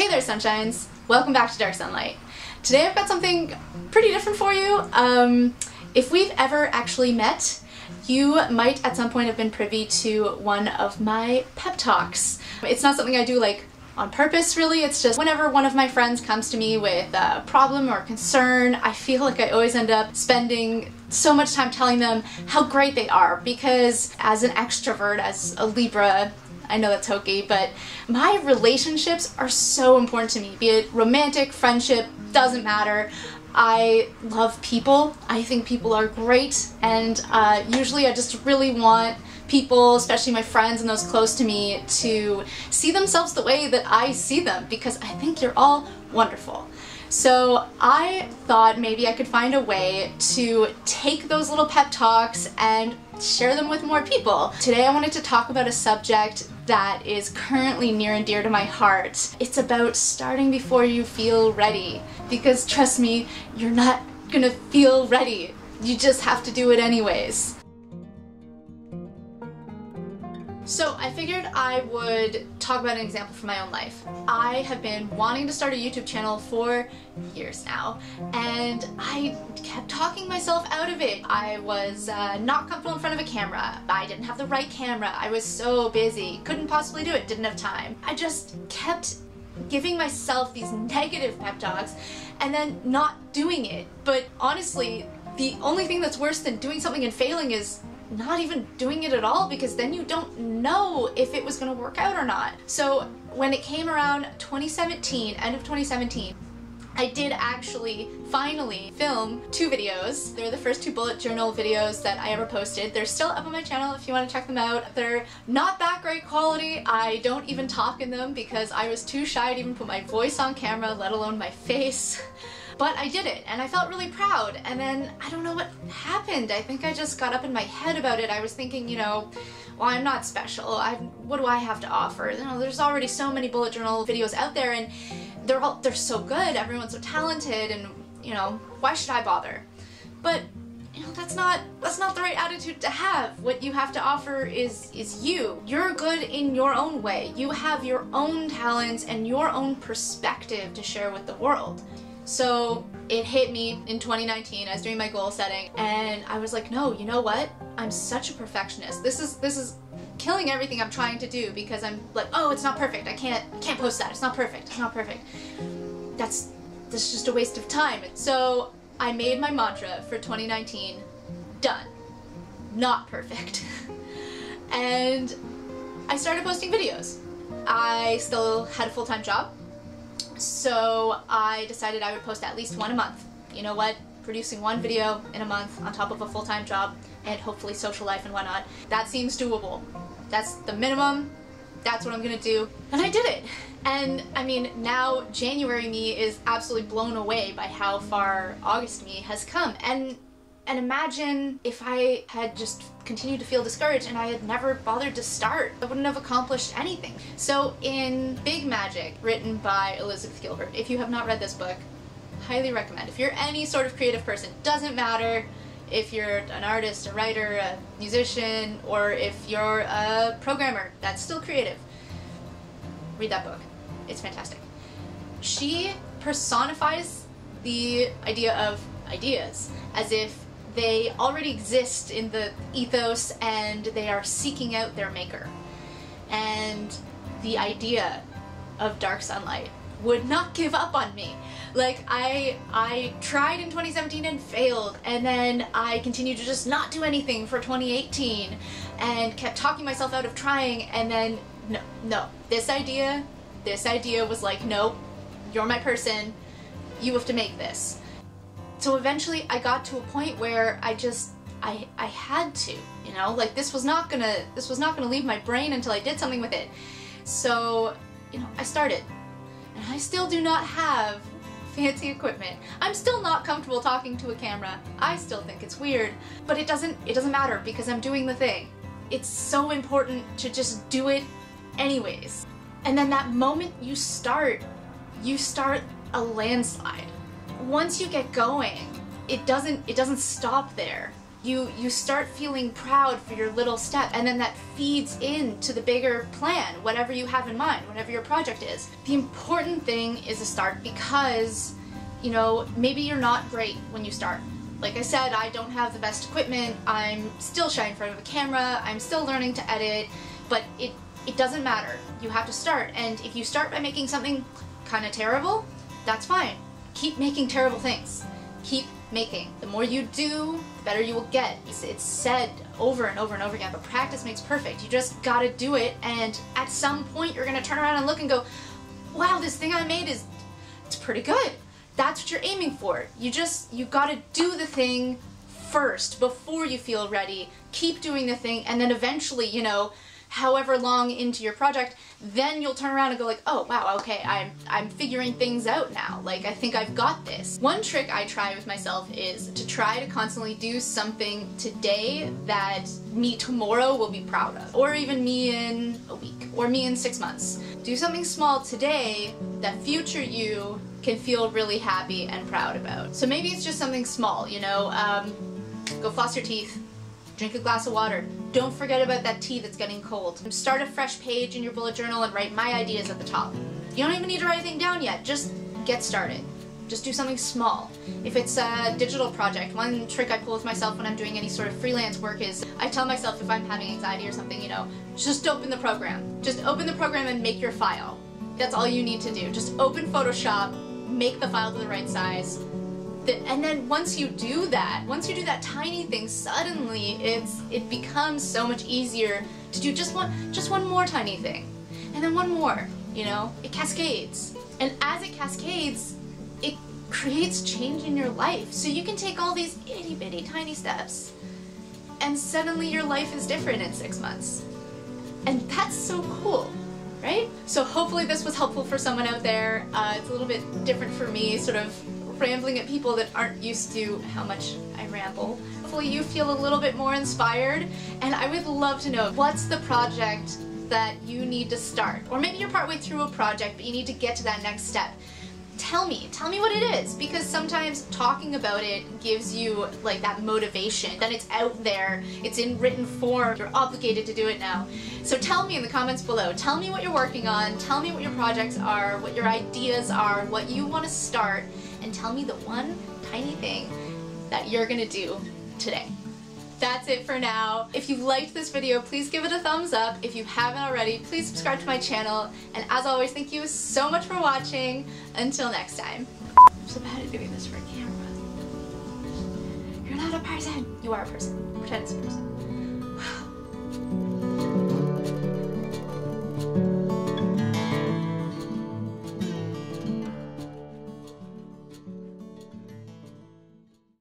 Hey there, sunshines! Welcome back to Dark Sunlight. Today I've got something pretty different for you. If we've ever actually met, you might at some point have been privy to one of my pep talks. It's not something I do like on purpose really, it's just whenever one of my friends comes to me with a problem or concern, I feel like I always end up spending so much time telling them how great they are, because as an extrovert, as a Libra, I know that's hokey, but my relationships are so important to me, be it romantic, friendship, doesn't matter. I love people. I think people are great, and usually I just really want people, especially my friends and those close to me, to see themselves the way that I see them, because I think you're all wonderful. So I thought maybe I could find a way to take those little pep talks and share them with more people. Today I wanted to talk about a subject that is currently near and dear to my heart. It's about starting before you feel ready, because trust me, you're not gonna feel ready. You just have to do it anyways. So I figured I would talk about an example from my own life. I have been wanting to start a YouTube channel for years now, and I kept talking myself out of it. I was not comfortable in front of a camera. I didn't have the right camera. I was so busy. Couldn't possibly do it. Didn't have time. I just kept giving myself these negative pep talks and then not doing it. But honestly, the only thing that's worse than doing something and failing is not even doing it at all, because then you don't know if it was going to work out or not. So when it came around 2017, end of 2017, I did actually finally film 2 videos. They're the first 2 bullet journal videos that I ever posted. They're still up on my channel if you want to check them out. They're not that great quality. I don't even talk in them because I was too shy to even put my voice on camera, let alone my face. But I did it, and I felt really proud, and then I don't know what happened. I think I just got up in my head about it. I was thinking, you know, well, I'm not special. What do I have to offer? You know, there's already so many bullet journal videos out there, and they're so good. Everyone's so talented, and you know, why should I bother? But you know, that's not the right attitude to have. What you have to offer is you. You're good in your own way. You have your own talents and your own perspective to share with the world. So it hit me in 2019. I was doing my goal setting, and I was like, no, you know what? I'm such a perfectionist. This is killing everything I'm trying to do, because I'm like, oh, it's not perfect. I can't post that. It's not perfect. It's not perfect. That's just a waste of time. So I made my mantra for 2019, done. Not perfect. And I started posting videos. I still had a full-time job. So I decided I would post at least 1 a month. You know what? Producing 1 video in a month on top of a full-time job and hopefully social life and whatnot, that seems doable. That's the minimum. That's what I'm gonna do. And I did it. And I mean, now January me is absolutely blown away by how far August me has come. And imagine if I had just continued to feel discouraged and I had never bothered to start. I wouldn't have accomplished anything. So in Big Magic, written by Elizabeth Gilbert, if you have not read this book, highly recommend. If you're any sort of creative person, doesn't matter if you're an artist, a writer, a musician, or if you're a programmer, that's still creative. Read that book. It's fantastic. She personifies the idea of ideas as if they already exist in the ethos and they are seeking out their maker. And the idea of Dark Sunlight would not give up on me. Like, I tried in 2017 and failed, and then I continued to just not do anything for 2018 and kept talking myself out of trying, and then no, this idea was like, nope, you're my person, you have to make this. So eventually I got to a point where I had to, you know, like this was not gonna leave my brain until I did something with it. So, you know, I started. And I still do not have fancy equipment. I'm still not comfortable talking to a camera. I still think it's weird, but it doesn't matter, because I'm doing the thing. It's so important to just do it anyways. And then that moment you start a landslide. Once you get going, it doesn't stop there. You start feeling proud for your little step, and then that feeds into the bigger plan, whatever you have in mind, whatever your project is. The important thing is to start, because, you know, maybe you're not great when you start. Like I said, I don't have the best equipment, I'm still shy in front of a camera, I'm still learning to edit, but it doesn't matter. You have to start, and if you start by making something kind of terrible, that's fine. Keep making terrible things. Keep making. The more you do, the better you will get. It's said over and over and over again, but practice makes perfect. You just gotta do it, and at some point you're gonna turn around and look and go, wow, this thing I made it's pretty good. That's what you're aiming for. You gotta do the thing first before you feel ready. Keep doing the thing, and then eventually, you know, however long into your project, then you'll turn around and go like, oh wow, okay, I'm figuring things out now. Like, I think I've got this. One trick I try with myself is to try to constantly do something today that me tomorrow will be proud of. Or even me in a week, or me in 6 months. Do something small today that future you can feel really happy and proud about. So maybe it's just something small, you know, go floss your teeth, drink a glass of water. Don't forget about that tea that's getting cold. Start a fresh page in your bullet journal and write my ideas at the top. You don't even need to write anything down yet, just get started. Just do something small. If it's a digital project, one trick I pull with myself when I'm doing any sort of freelance work is I tell myself if I'm having anxiety or something, you know, just open the program. Just open the program and make your file. That's all you need to do. Just open Photoshop, make the file to the right size. And then once you do that tiny thing, suddenly it becomes so much easier to do just one more tiny thing. And then one more, you know? It cascades. And as it cascades, it creates change in your life. So you can take all these itty bitty tiny steps, and suddenly your life is different in 6 months. And that's so cool, right? So hopefully this was helpful for someone out there. It's a little bit different for me, sort of rambling at people that aren't used to how much I ramble. Hopefully you feel a little bit more inspired, and I would love to know, what's the project that you need to start? Or maybe you're partway through a project but you need to get to that next step. Tell me what it is, because sometimes talking about it gives you like that motivation. Then it's out there, it's in written form, you're obligated to do it now. So tell me in the comments below, tell me what you're working on, tell me what your projects are, what your ideas are, what you want to start, and tell me the one tiny thing that you're gonna do today. That's it for now. If you liked this video, please give it a thumbs up. If you haven't already, please subscribe to my channel. And as always, thank you so much for watching. Until next time. I'm so bad at doing this for a camera. You're not a person. You are a person. Pretend it's a person.